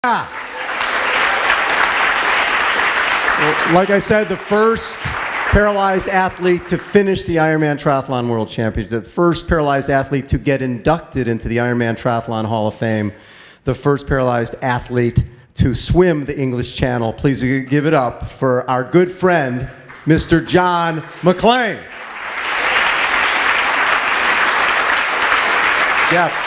Well, like I said, the first paralyzed athlete to finish the Ironman Triathlon World Championship, the first paralyzed athlete to get inducted into the Ironman Triathlon Hall of Fame, the first paralyzed athlete to swim the English Channel. Please give it up for our good friend, Mr. John Maclean. Jeff.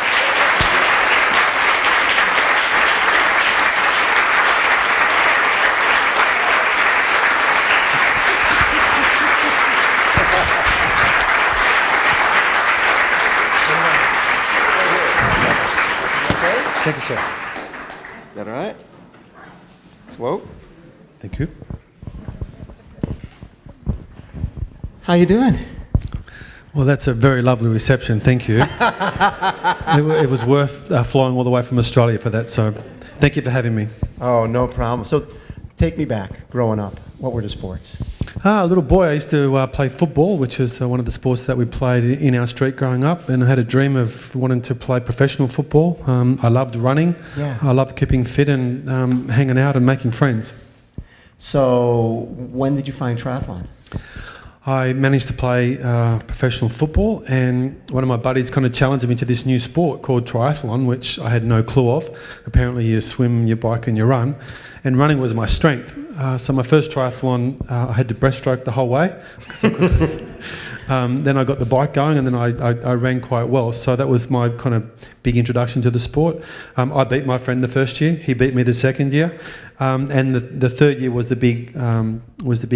Thank you, sir. Is that all right? Whoa. Thank you. How you doing? Well, that's a very lovely reception. Thank you. It was worth flying all the way from Australia for that, so thank you for having me. Oh, no problem. So take me back, growing up. What were the sports? A little boy, I used to play football, which is one of the sports that we played in our street growing up, and I had a dream of wanting to play professional football. I loved running. Yeah. I loved keeping fit and hanging out and making friends. So when did you find triathlon? I managed to play professional football, and one of my buddies kind of challenged me to this new sport called triathlon, which I had no clue of. Apparently you swim, you bike and you run, and running was my strength. So my first triathlon, I had to breaststroke the whole way. Then I got the bike going, and then I ran quite well. So that was my kind of big introduction to the sport. I beat my friend the first year. He beat me the second year, and the third year was the big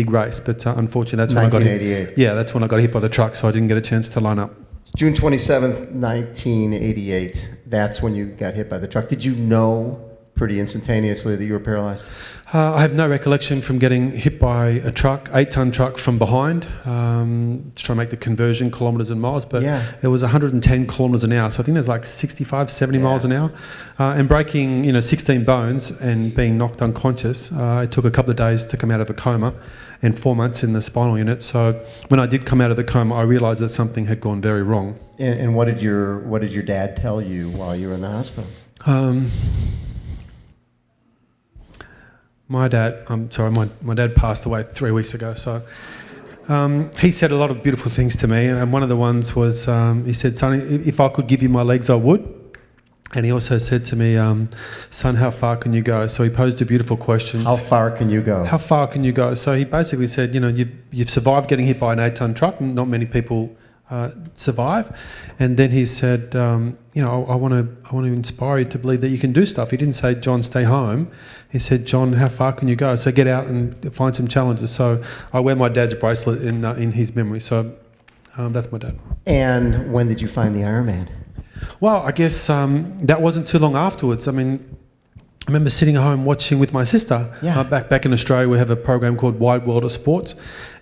race. But unfortunately, that's when I got hit. Yeah, that's when I got hit by the truck. So I didn't get a chance to line up. June 27th, 1988. That's when you got hit by the truck. Did you know pretty instantaneously that you were paralyzed? I have no recollection from getting hit by a truck, 8-ton truck from behind, to try and make the conversion kilometres and miles, but it was 110 kilometres an hour, so I think there's like 65, 70 miles an hour, and breaking 16 bones and being knocked unconscious. It took a couple of days to come out of a coma and 4 months in the spinal unit. So when I did come out of the coma, I realised that something had gone very wrong. And what did your dad tell you while you were in the hospital? My dad passed away 3 weeks ago, so he said a lot of beautiful things to me, and one of the ones was, he said, "Sonny, if I could give you my legs, I would." And he also said to me, "Son, how far can you go?" So he posed a beautiful question. How far can you go? How far can you go? So he basically said, you've survived getting hit by an 8-ton truck, not many people survive. And then he said, I want to inspire you to believe that you can do stuff. He didn't say, "John, stay home." He said, "John, how far can you go? So get out and find some challenges." So I wear my dad's bracelet in his memory. So that's my dad. And when did you find the Ironman? Well, I guess that wasn't too long afterwards. I mean, I remember sitting at home watching with my sister. Back in Australia, we have a program called Wide World of Sports,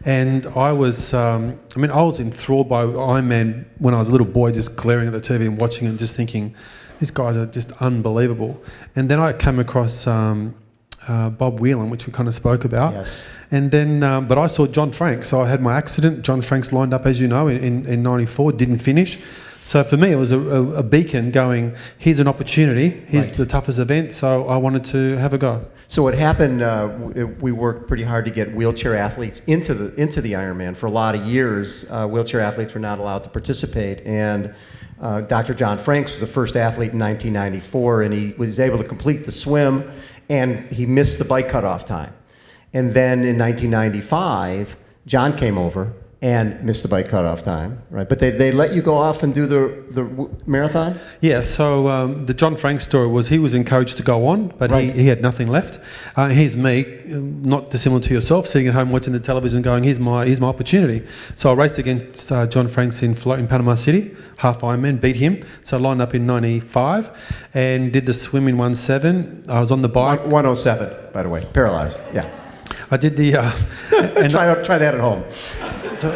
and I was enthralled by Ironman when I was a little boy, just glaring at the TV and watching it and just thinking, these guys are just unbelievable. And then I came across Bob Whelan, which we kind of spoke about. Yes. And then, but I saw John Frank, so I had my accident. John Frank's lined up, as you know, in 94, didn't finish. So for me, it was a beacon going, here's an opportunity, here's the toughest event, so I wanted to have a go. So what happened, we worked pretty hard to get wheelchair athletes into the Ironman. For a lot of years, wheelchair athletes were not allowed to participate, and Dr. John Franks was the first athlete in 1994, and he was able to complete the swim, and he missed the bike cutoff time. And then in 1995, John came over and missed the bike cutoff time, right? But they let you go off and do the marathon? Yeah, so the John Frank story was he was encouraged to go on, but he had nothing left. Here's me, not dissimilar to yourself, sitting at home watching the television going, here's my opportunity. So I raced against John Franks in Panama City, half Ironman, beat him. So I lined up in 95 and did the swim in 1.7. I was on the bike. 107, by the way, paralyzed, yeah. I did the... try that at home. So,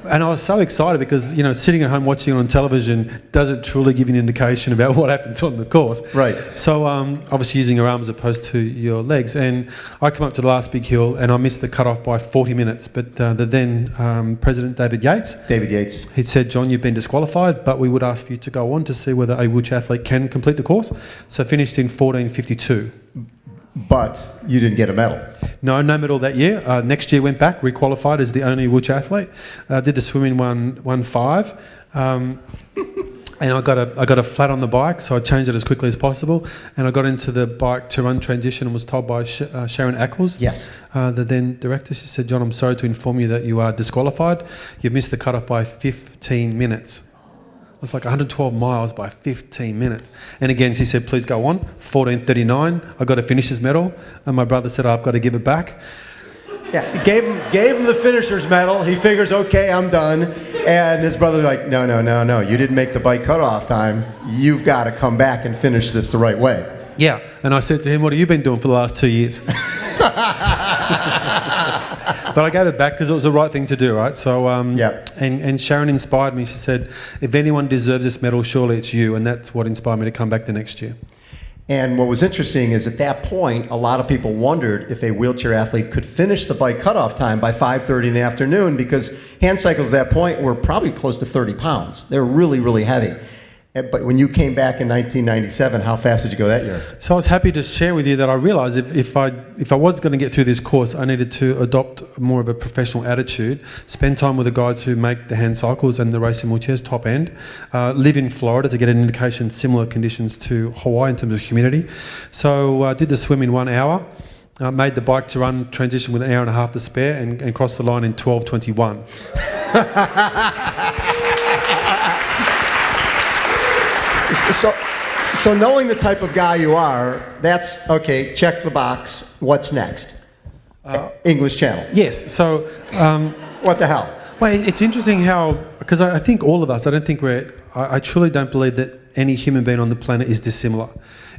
And I was so excited because, you know, sitting at home watching it on television doesn't truly give you an indication about what happens on the course. Right. So obviously using your arms as opposed to your legs. And I come up to the last big hill and I missed the cutoff by 40 minutes. But the then President David Yates, he said, John, you've been disqualified, but we would ask for you to go on to see whether a wheelchair athlete can complete the course. So I finished in 14:52. But you didn't get a medal. No medal that year. Next year went back, requalified as the only wheelchair athlete. Did the swimming 1:05, and I got a flat on the bike, so I changed it as quickly as possible. And I got into the bike to run transition and was told by Sharon Ackles, the then director, she said, John, I'm sorry to inform you that you are disqualified. You've missed the cutoff by 15 minutes. It's like 112 miles by 15 minutes. And again, she said, please go on. 14:39, I got a finisher's medal. And my brother said, I've got to give it back. Yeah, he gave him the finisher's medal. He figures, okay, I'm done. And his brother's like, no, you didn't make the bike cutoff time. You've got to come back and finish this the right way. Yeah, and I said to him, what have you been doing for the last 2 years? But I gave it back because it was the right thing to do, right? So, and Sharon inspired me. She said, if anyone deserves this medal, surely it's you. And that's what inspired me to come back the next year. And what was interesting is at that point, a lot of people wondered if a wheelchair athlete could finish the bike cutoff time by 5:30 in the afternoon, because hand cycles at that point were probably close to 30 pounds. They were really, really heavy. But when you came back in 1997, how fast did you go that year? So I was happy to share with you that I realised if I was going to get through this course, I needed to adopt more of a professional attitude, spend time with the guys who make the hand cycles and the racing wheelchairs, top end, live in Florida to get an indication similar conditions to Hawaii in terms of humidity. So I did the swim in 1 hour, made the bike to run transition with an hour and a half to spare and crossed the line in 12:21. So knowing the type of guy you are, that's, okay, check the box, what's next? English Channel. Yes, so... what the hell? Well, it's interesting how, because I think all of us, I truly don't believe that any human being on the planet is dissimilar.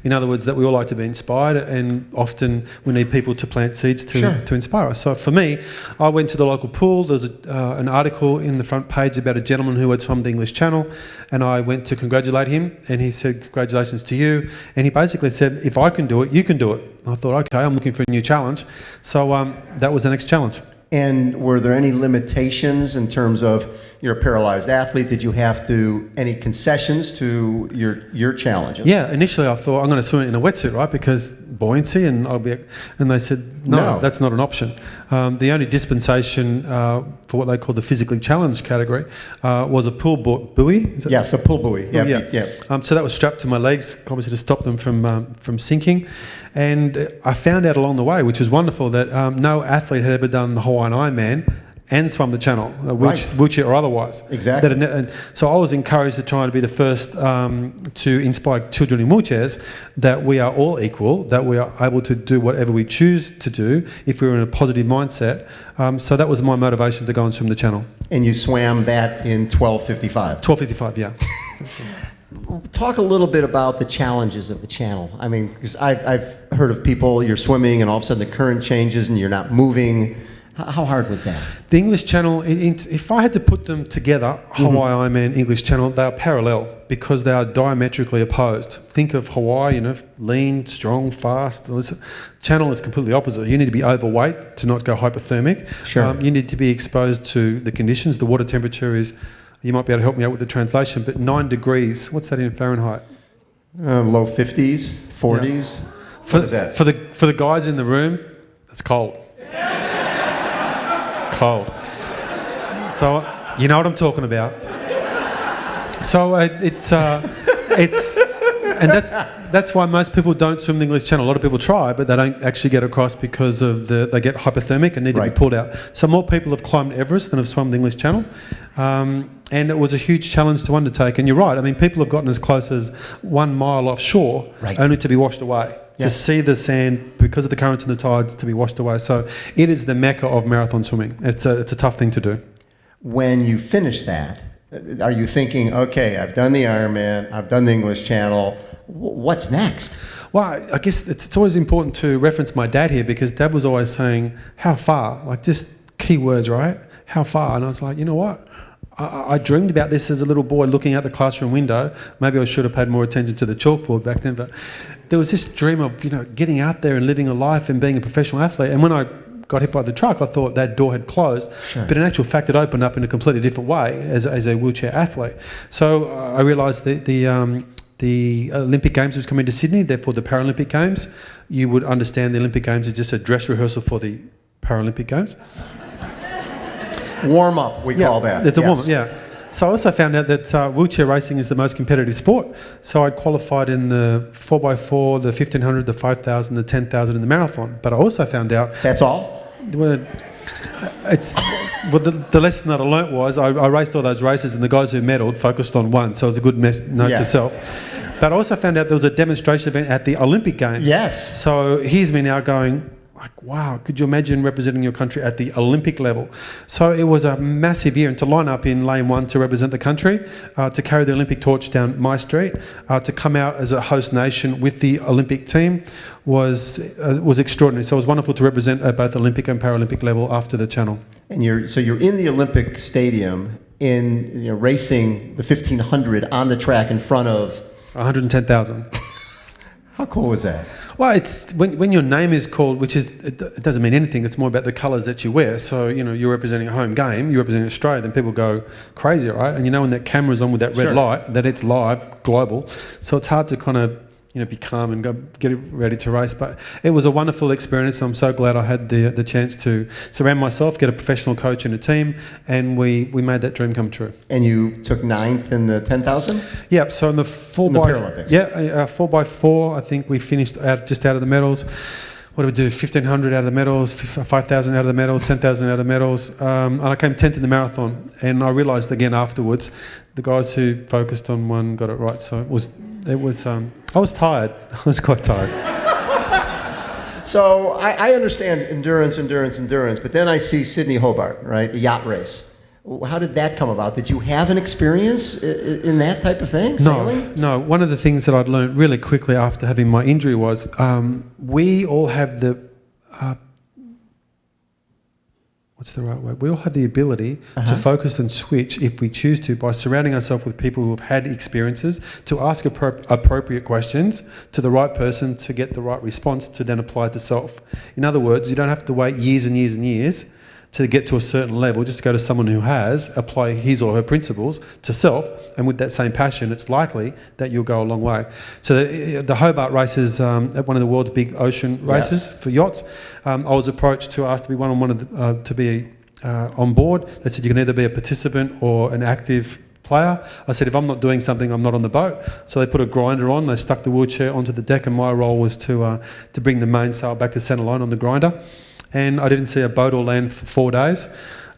In other words, that we all like to be inspired, and often we need people to plant seeds to inspire us. So for me, I went to the local pool. There was an article in the front page about a gentleman who had swum the English Channel, and I went to congratulate him, and he said, congratulations to you. And he basically said, if I can do it, you can do it. And I thought, okay, I'm looking for a new challenge. So that was the next challenge. And were there any limitations in terms of, you're a paralyzed athlete, did you have any concessions to your challenges? Yeah, initially I thought I'm going to swim in a wetsuit, right, because buoyancy, and they said, no, that's not an option. The only dispensation for what they call the physically challenged category was a pool buoy. Yes, a pool buoy. Yeah. So that was strapped to my legs, obviously to stop them from sinking. And I found out along the way, which was wonderful, that no athlete had ever done the Hawaiian Ironman and swum the channel, wheelchair or otherwise. Exactly. And so I was encouraged to try to be the first to inspire children in wheelchairs that we are all equal, that we are able to do whatever we choose to do if we're in a positive mindset. So that was my motivation to go and swim the channel. And you swam that in 12:55? 12:55, yeah. Talk a little bit about the challenges of the channel. I mean, because I've heard of people, you're swimming and all of a sudden the current changes and you're not moving. How hard was that? The English Channel, if I had to put them together, Hawaii Ironman, English Channel, they are parallel because they are diametrically opposed. Think of Hawaii, lean, strong, fast. Channel is completely opposite. You need to be overweight to not go hypothermic. Sure. You need to be exposed to the conditions. The water temperature is, you might be able to help me out with the translation, but 9 degrees, what's that in Fahrenheit? Low 50s, 40s. Yeah. What is that? For the guys in the room, it's cold. Cold. So you know what I'm talking about. So that's why most people don't swim the English Channel. A lot of people try, but they don't actually get across because they get hypothermic and need to be pulled out. So more people have climbed Everest than have swum the English Channel. And it was a huge challenge to undertake. And you're right, I mean, people have gotten as close as 1 mile offshore only to be washed away. To see the sand, because of the currents and the tides, to be washed away. So it is the mecca of marathon swimming. It's a tough thing to do. When you finish that, are you thinking, okay, I've done the Ironman, I've done the English Channel, what's next? Well, I guess it's always important to reference my dad here, because Dad was always saying, how far? Like, just key words, right? How far? And I was like, you know what? I dreamed about this as a little boy looking out the classroom window. Maybe I should have paid more attention to the chalkboard back then, but there was this dream of, getting out there and living a life and being a professional athlete. And when I got hit by the truck, I thought that door had closed. Sure. But in actual fact, it opened up in a completely different way as a wheelchair athlete. So I realised that the Olympic Games was coming to Sydney, therefore the Paralympic Games. You would understand the Olympic Games is just a dress rehearsal for the Paralympic Games. Warm up, we call that. It's a warm up, yeah. So I also found out that wheelchair racing is the most competitive sport. So I'd qualified in the 4x4, the 1500, the 5000, the 10,000 and the marathon. But I also found out... That's all? Well, the lesson that I learnt was I raced all those races and the guys who medalled focused on one. So it was a good note to self. But I also found out there was a demonstration event at the Olympic Games. Yes. So here's me now going... wow, could you imagine representing your country at the Olympic level? So it was a massive year, and to line up in lane one to represent the country, to carry the Olympic torch down my street, to come out as a host nation with the Olympic team was extraordinary. So it was wonderful to represent at both Olympic and Paralympic level after the Channel. And you're in the Olympic Stadium racing the 1500 on the track in front of 110,000. How cool was that? Well, it's when your name is called, which is it doesn't mean anything. It's more about the colours that you wear. So you're representing a home game, you're representing Australia. Then people go crazy, right? And when that camera's on with that red light, that it's live, global. So it's hard to kind of be calm and go get ready to race. But it was a wonderful experience. I'm so glad I had the chance to surround myself, get a professional coach and a team, and we made that dream come true. And you took 9th in the 10,000? Yeah, so in the Paralympics. 4x4, I think we finished just out of the medals. What did we do? 1,500 out of the medals, 5,000 out of the medals, 10,000 out of the medals, and I came 10th in the marathon. And I realised again afterwards, the guys who focused on one got it right. So it was. I was tired. I was quite tired. So I understand endurance, but then I see Sydney Hobart, right? A yacht race. How did that come about? Did you have an experience in that type of thing, sailing? No. One of the things that I'd learned really quickly after having my injury was we all have the... what's the right word? We all have the ability to focus and switch if we choose to by surrounding ourselves with people who have had experiences, to ask appropriate questions to the right person to get the right response to then apply it to self. In other words, you don't have to wait years and years and years to get to a certain level. Just go to someone who has, apply his or her principles to self, and with that same passion, it's likely that you'll go a long way. So the Hobart race is one of the world's big ocean races for yachts. I was approached to ask to be on board. They said you can either be a participant or an active player. I said if I'm not doing something, I'm not on the boat. So they put a grinder on, they stuck the wheelchair onto the deck, and my role was to bring the mainsail back to centre line on the grinder. And I didn't see a boat or land for 4 days.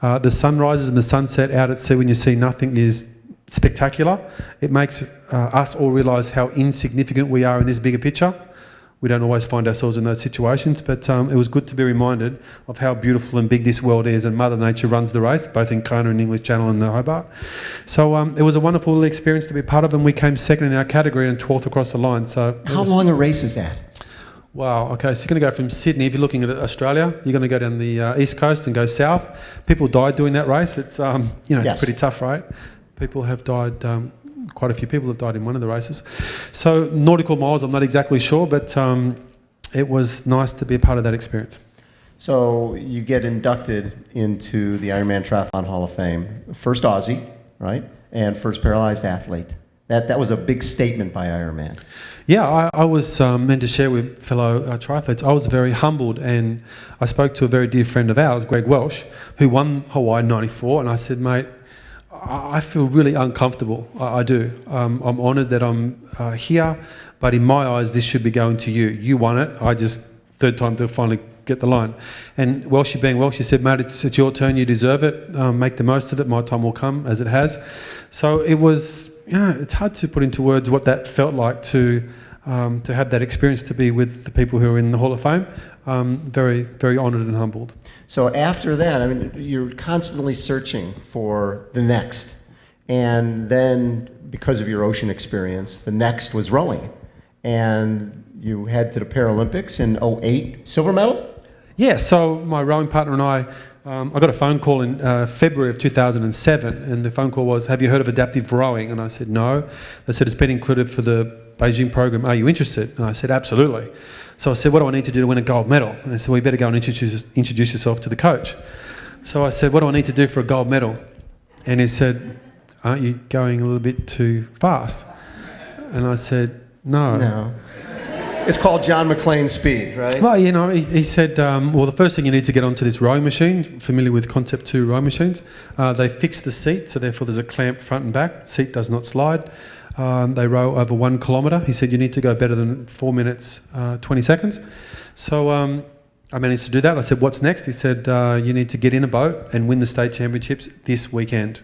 The sunrises and the sunset out at sea when you see nothing is spectacular. It makes us all realise how insignificant we are in this bigger picture. We don't always find ourselves in those situations, but it was good to be reminded of how beautiful and big this world is, and Mother Nature runs the race, both in Kona and English Channel and the Hobart. So it was a wonderful experience to be part of, and we came second in our category and 12th across the line. So how long a race is that? Wow, okay, so you're going to go from Sydney, if you're looking at Australia, you're going to go down the east coast and go south. People died doing that race. It's, it's pretty tough, right? People have died, quite a few people have died in one of the races. So nautical miles, I'm not exactly sure, but it was nice to be a part of that experience. So you get inducted into the Ironman Triathlon Hall of Fame. First Aussie, right? And first paralyzed athlete. That was a big statement by Ironman. Yeah, I was meant to share with fellow triathletes. I was very humbled, and I spoke to a very dear friend of ours, Greg Welsh, who won Hawaii in '94, and I said, mate, I feel really uncomfortable. I do. I'm honoured that I'm here, but in my eyes, this should be going to you. You won it. I just, third time to finally get the line. And Welshie being Welsh, he said, mate, it's your turn. You deserve it. Make the most of it. My time will come, as it has. So it was... it's hard to put into words what that felt like to have that experience, to be with the people who are in the Hall of Fame. Very, very honoured and humbled. So after that, I mean, you're constantly searching for the next. And then, because of your ocean experience, the next was rowing. And you head to the Paralympics in '08, silver medal? Yeah, so my rowing partner and I I got a phone call in February of 2007, and the phone call was, have you heard of adaptive rowing? And I said, no. They said, it's been included for the Beijing program. Are you interested? And I said, absolutely. So I said, what do I need to do to win a gold medal? And they said, well, you better go and introduce yourself to the coach. So I said, what do I need to do for a gold medal? And he said, aren't you going a little bit too fast? And I said, no. No. It's called John Maclean speed, right? Well, you know, he said, well, the first thing you need to get onto this rowing machine, familiar with Concept 2 rowing machines, they fix the seat, so therefore there's a clamp front and back. Seat does not slide. They row over 1 kilometre. He said, you need to go better than 4 minutes, 20 seconds. So I managed to do that. I said, what's next? He said, you need to get in a boat and win the state championships this weekend.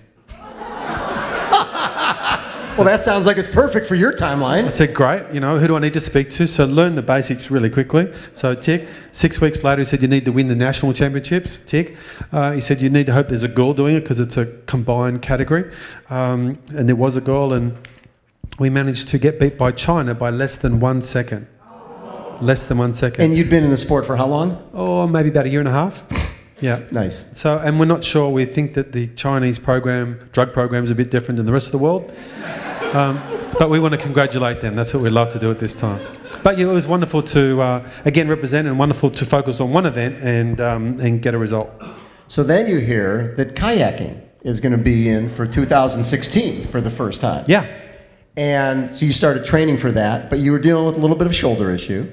Well, that sounds like it's perfect for your timeline. I said, great, you know, who do I need to speak to? So learn the basics really quickly. So tick. 6 weeks later, he said, you need to win the national championships. Tick. He said, you need to hope there's a girl doing it because it's a combined category. And there was a girl, and we managed to get beat by China by less than 1 second. Less than 1 second. And you'd been in the sport for how long? Oh, maybe about a year and a half. Yeah. Nice. So, and we're not sure. We think that the Chinese drug program is a bit different than the rest of the world. But we want to congratulate them. That's what we love to do at this time. But yeah, it was wonderful to, again, represent, and wonderful to focus on one event and get a result. So then you hear that kayaking is going to be in for 2016 for the first time. Yeah. And so you started training for that, but you were dealing with a little bit of shoulder issue.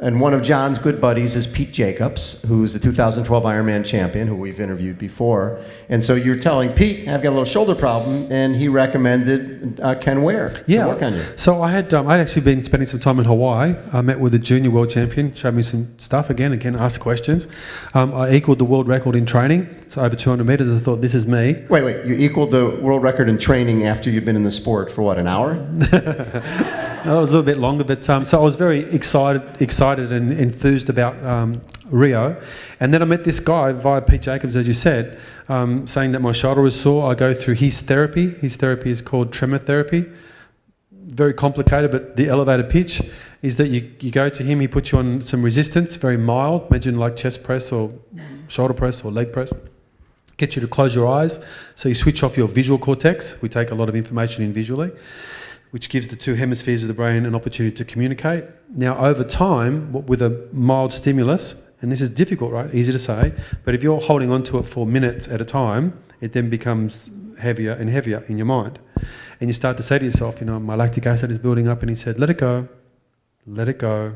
And one of John's good buddies is Pete Jacobs, who's the 2012 Ironman champion, who we've interviewed before. And so you're telling Pete, I've got a little shoulder problem, and he recommended Ken Ware to work on you. So I'd actually been spending some time in Hawaii. I met with the junior world champion, showed me some stuff, again, asked questions. I equaled the world record in training, so over 200 metres. I thought, this is me. Wait, you equaled the world record in training after you'd been in the sport for what, an hour? No, it was a little bit longer, but so I was very excited and enthused about Rio. And then I met this guy via Pete Jacobs, as you said, saying that my shoulder was sore. I go through his therapy. His therapy is called Tremor therapy. Very complicated, but the elevated pitch is that you go to him, he puts you on some resistance, very mild, imagine like chest press or shoulder press or leg press. Get you to close your eyes, so you switch off your visual cortex. We take a lot of information in visually, which gives the two hemispheres of the brain an opportunity to communicate. Now, over time, with a mild stimulus, and this is difficult, right? Easy to say, but if you're holding on to it for minutes at a time, it then becomes heavier and heavier in your mind. And you start to say to yourself, you know, my lactic acid is building up, and he said, let it go, let it go,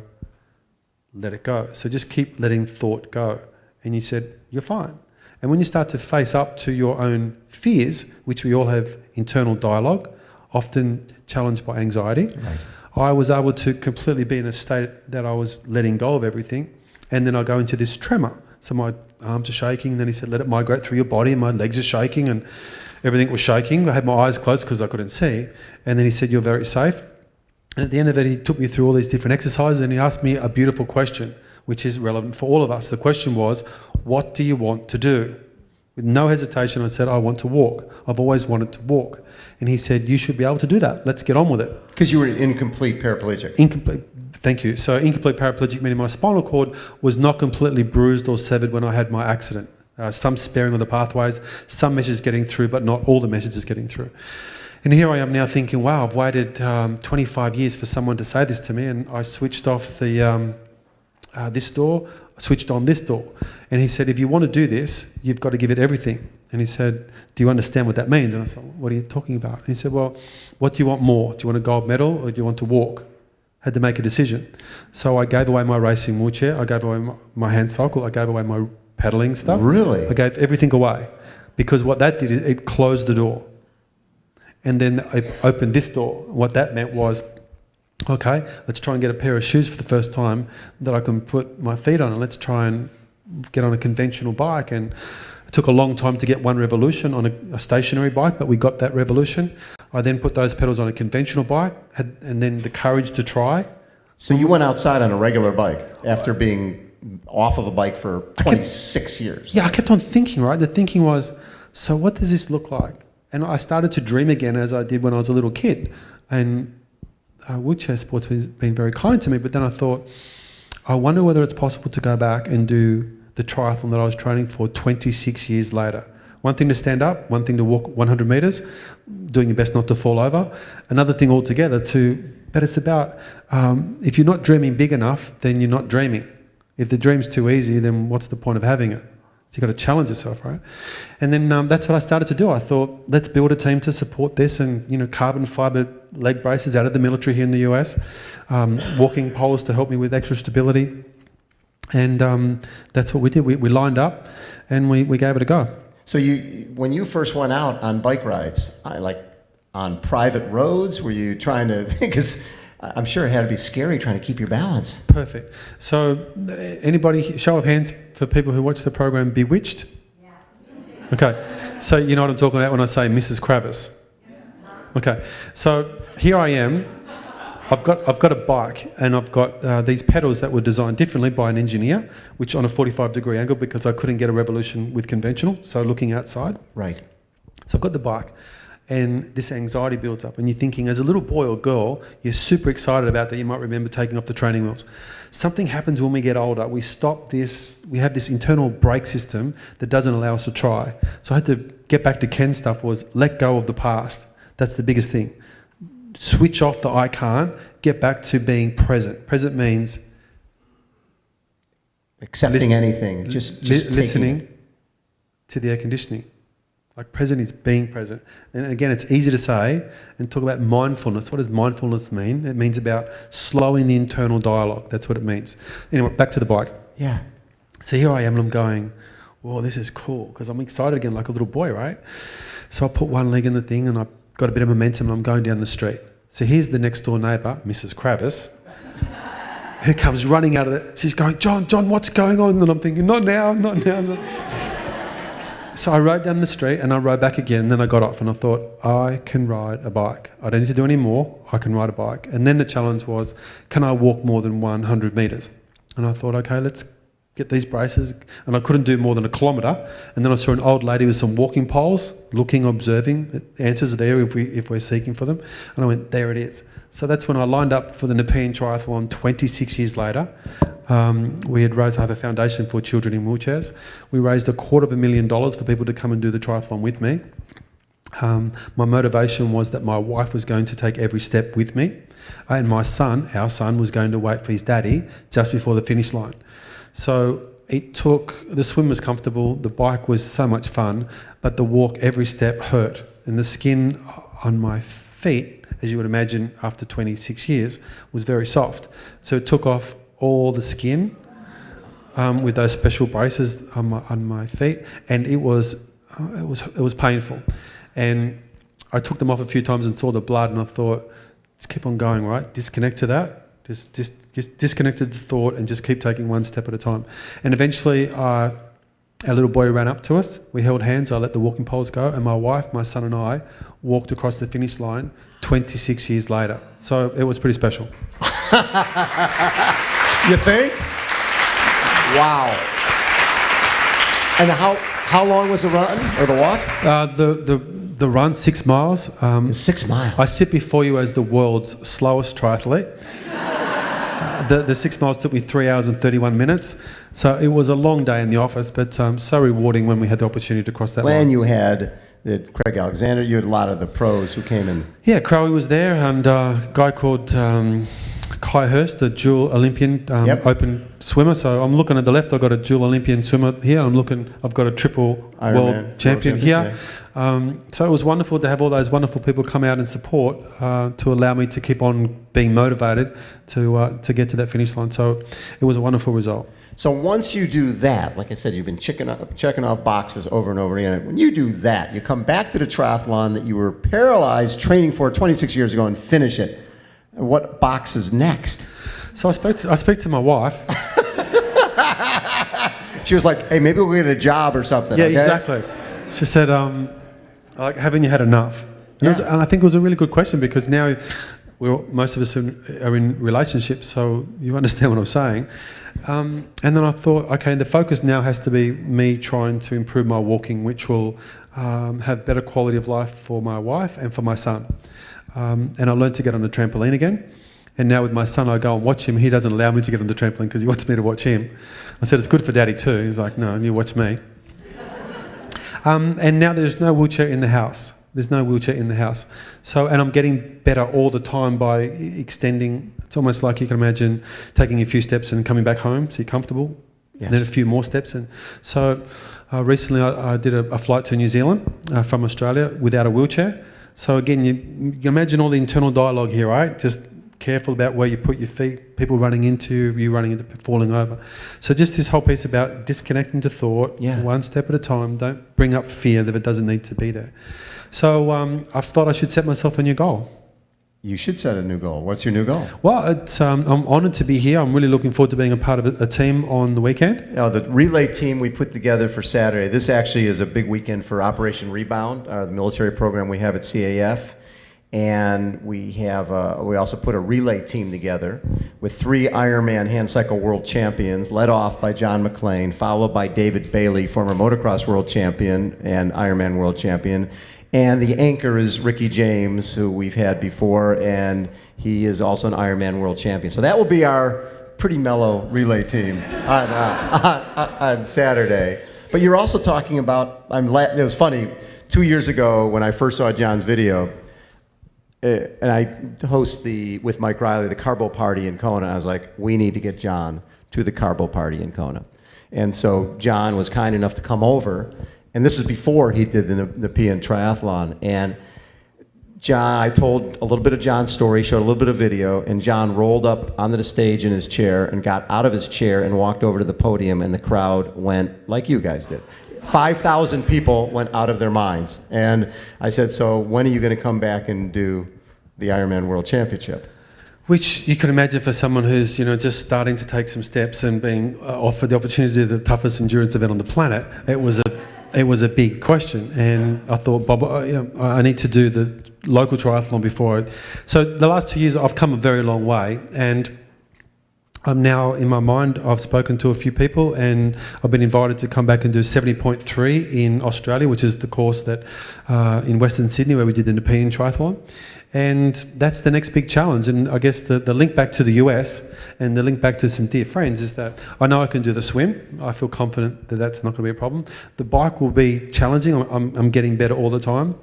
let it go. So just keep letting thought go. And he said, you're fine. And when you start to face up to your own fears, which we all have internal dialogue, often challenged by anxiety, right. I was able to completely be in a state that I was letting go of everything. And then I go into this tremor. So my arms are shaking, and then he said, let it migrate through your body, and my legs are shaking, and everything was shaking. I had my eyes closed because I couldn't see. And then he said, you're very safe. And at the end of it, he took me through all these different exercises, and he asked me a beautiful question, which is relevant for all of us. The question was, what do you want to do? With no hesitation, I said, I want to walk. I've always wanted to walk. And he said, you should be able to do that. Let's get on with it. Because you were an incomplete paraplegic. Incomplete. Thank you. So incomplete paraplegic, meaning my spinal cord was not completely bruised or severed when I had my accident. Some sparing of the pathways, some messages getting through, but not all the messages getting through. And here I am now thinking, wow, I've waited 25 years for someone to say this to me, and I switched off the this door, switched on this door. And he said, if you want to do this, you've got to give it everything. And he said, do you understand what that means? And I thought, what are you talking about? And he said, well, what do you want more? Do you want a gold medal, or do you want to walk? Had to make a decision. So I gave away my racing wheelchair, I gave away my hand cycle, I gave away my paddling stuff. Really? I gave everything away. Because what that did is it closed the door. And then I opened this door. What that meant was, okay, let's try and get a pair of shoes for the first time that I can put my feet on, and let's try and get on a conventional bike. And it took a long time to get one revolution on a stationary bike, but we got that revolution. I then put those pedals on a conventional bike, and then the courage to try. So you went outside on a regular bike after being off of a bike for 26 years. Yeah, I kept on thinking, right? The thinking was, so what does this look like? And I started to dream again, as I did when I was a little kid. And wheelchair sports has been very kind to me, but then I thought, I wonder whether it's possible to go back and do the triathlon that I was training for 26 years later. One thing to stand up, one thing to walk 100 metres, doing your best not to fall over. Another thing altogether but it's about, if you're not dreaming big enough, then you're not dreaming. If the dream's too easy, then what's the point of having it? So you've got to challenge yourself, right? And then that's what I started to do. I thought, let's build a team to support this, and carbon fibre leg braces out of the military here in the US, walking poles to help me with extra stability. And that's what we did. We lined up and we gave it a go. So when you first went out on bike rides, on private roads, were you trying to, because I'm sure it had to be scary trying to keep your balance. Perfect. So anybody, show of hands for people who watch the program Bewitched? Yeah. Okay. So you know what I'm talking about when I say Mrs. Kravis? Okay. So here I am. I've got a bike, and I've got these pedals that were designed differently by an engineer, which on a 45-degree angle, because I couldn't get a revolution with conventional, so looking outside. Right. So I've got the bike, and this anxiety builds up, and you're thinking, as a little boy or girl, you're super excited about that. You might remember taking off the training wheels. Something happens when we get older. We stop this. We have this internal brake system that doesn't allow us to try. So I had to get back to Ken's stuff, was let go of the past. That's the biggest thing. Switch off the I can't, get back to being present. Present means accepting anything, just listening to the air conditioning. Like present is being present. And again, it's easy to say and talk about mindfulness. What does mindfulness mean? It means about slowing the internal dialogue. That's what it means. Anyway, back to the bike. Yeah. So here I am, and I'm going, whoa, this is cool, because I'm excited again like a little boy, right? So I put one leg in the thing, and I got a bit of momentum, and I'm going down the street. So here's the next door neighbour, Mrs. Kravis, who comes running out of it. She's going, John, what's going on? And I'm thinking, not now. So I rode down the street, and I rode back again, and then I got off, and I thought, I can ride a bike. I don't need to do any more. I can ride a bike. And then the challenge was, can I walk more than 100 metres? And I thought, okay, let's get these braces. And I couldn't do more than 1 kilometre. And then I saw an old lady with some walking poles, looking, observing. The answers are there if we're seeking for them. And I went, there it is. So that's when I lined up for the Nepean Triathlon 26 years later. We had raised, I have a foundation for children in wheelchairs. We raised $250,000 for people to come and do the triathlon with me. My motivation was that my wife was going to take every step with me. And our son, was going to wait for his daddy just before the finish line. So the swim was comfortable, the bike was so much fun, but the walk, every step hurt. And the skin on my feet, as you would imagine after 26 years, was very soft. So it took off all the skin with those special braces on my feet, and it was painful. And I took them off a few times and saw the blood, and I thought, let's keep on going, right? Disconnect to that. Just disconnected the thought and just keep taking one step at a time. And eventually our little boy ran up to us. We held hands. I let the walking poles go, and my wife, my son and I walked across the finish line 26 years later. So it was pretty special. You think? Wow. And how long was the run or the walk? The run, 6 miles. 6 miles. I sit before you as the world's slowest triathlete. The 6 miles took me 3 hours and 31 minutes. So it was a long day in the office, but so rewarding when we had the opportunity to cross that line. When you had Craig Alexander, you had a lot of the pros who came in. Yeah, Crowie was there, and a guy called Kai Hurst, the dual Olympian open swimmer. So I'm looking at the left, I've got a dual Olympian swimmer here. I've got a triple Ironman world champion here. So it was wonderful to have all those wonderful people come out and support to allow me to keep on being motivated to get to that finish line. So it was a wonderful result. So once you do that, like I said, you've been checking off boxes over and over again. When you do that, you come back to the triathlon that you were paralyzed training for 26 years ago and finish it. What box is next? So I spoke to my wife. She was like, hey, maybe we'll get a job or something. Yeah, okay? Exactly. She said, haven't you had enough? And, Yeah. and I think it was a really good question, because now most of us are in relationships, so you understand what I'm saying. And then I thought, okay, the focus now has to be me trying to improve my walking, which will have better quality of life for my wife and for my son. And I learned to get on a trampoline again. And now with my son, I go and watch him. He doesn't allow me to get on the trampoline because he wants me to watch him. I said, it's good for daddy too. He's like, no, you watch me. And now there's no wheelchair in the house. There's no wheelchair in the house. So, and I'm getting better all the time by extending. It's almost like you can imagine taking a few steps and coming back home so you're comfortable. Yes. And then a few more steps. And so recently I did a flight to New Zealand from Australia without a wheelchair. So again, you can imagine all the internal dialogue here, right? Just careful about where you put your feet, people running into you, running into, falling over. So just this whole piece about disconnecting to thought, one step at a time. Don't bring up fear that it doesn't need to be there. So I thought I should set myself a new goal. You should set a new goal. What's your new goal? Well, I'm honoured to be here. I'm really looking forward to being a part of a team on the weekend. The relay team we put together for Saturday, this actually is a big weekend for Operation Rebound, the military program we have at CAF. And we also put a relay team together with 3 Ironman hand cycle world champions, led off by John Maclean, followed by David Bailey, former motocross world champion and Ironman world champion. And the anchor is Ricky James, who we've had before, and he is also an Ironman world champion. So that will be our pretty mellow relay team on Saturday. But you're also talking about, it was funny, 2 years ago when I first saw John's video, and I host with Mike Riley, the Carbo Party in Kona. I was like, we need to get John to the Carbo Party in Kona. And so John was kind enough to come over. And this is before he did the PN Triathlon. And John, I told a little bit of John's story, showed a little bit of video, and John rolled up onto the stage in his chair and got out of his chair and walked over to the podium, and the crowd went like you guys did. 5,000 people went out of their minds. And I said, so when are you going to come back and do the Ironman World Championship? Which you can imagine for someone who's just starting to take some steps and being offered the opportunity to do the toughest endurance event on the planet. It was a big question, and I thought, Bob, I need to do the local triathlon before. So the last 2 years, I've come a very long way, and I'm now, in my mind, I've spoken to a few people, and I've been invited to come back and do 70.3 in Australia, which is the course that in Western Sydney where we did the Nepean Triathlon. And that's the next big challenge. And I guess the link back to the US and the link back to some dear friends is that I know I can do the swim. I feel confident that that's not going to be a problem. The bike will be challenging. I'm getting better all the time.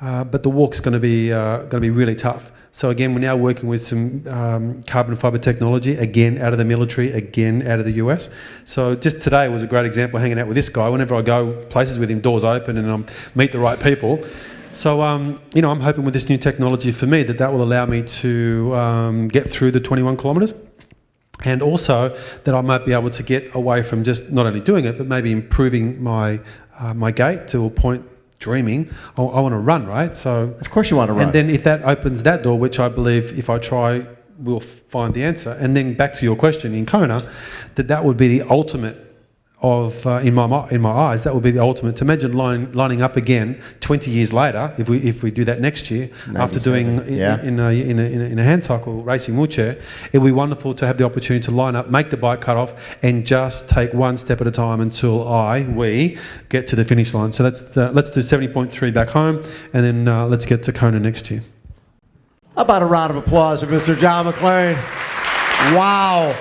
But the walk's going to be really tough. So again, we're now working with some carbon fibre technology, again out of the military, again out of the US. So just today was a great example, hanging out with this guy. Whenever I go places with him, doors open and I meet the right people. So, I'm hoping with this new technology for me that will allow me to get through the 21 kilometres, and also that I might be able to get away from just not only doing it, but maybe improving my gait to a point. Dreaming, I want to run, right? So of course you want to run. And then if that opens that door, which I believe if I try, we'll find the answer. And then back to your question in Kona, that would be the ultimate of in my eyes, that would be the ultimate. To imagine lining up again 20 years later, if we do that next year, after doing in a hand cycle racing wheelchair, it would be wonderful to have the opportunity to line up, make the bike cut off, and just take one step at a time until we get to the finish line. So let's do 70.3 back home, and then let's get to Kona next year. How about a round of applause for Mr. John Maclean? Wow.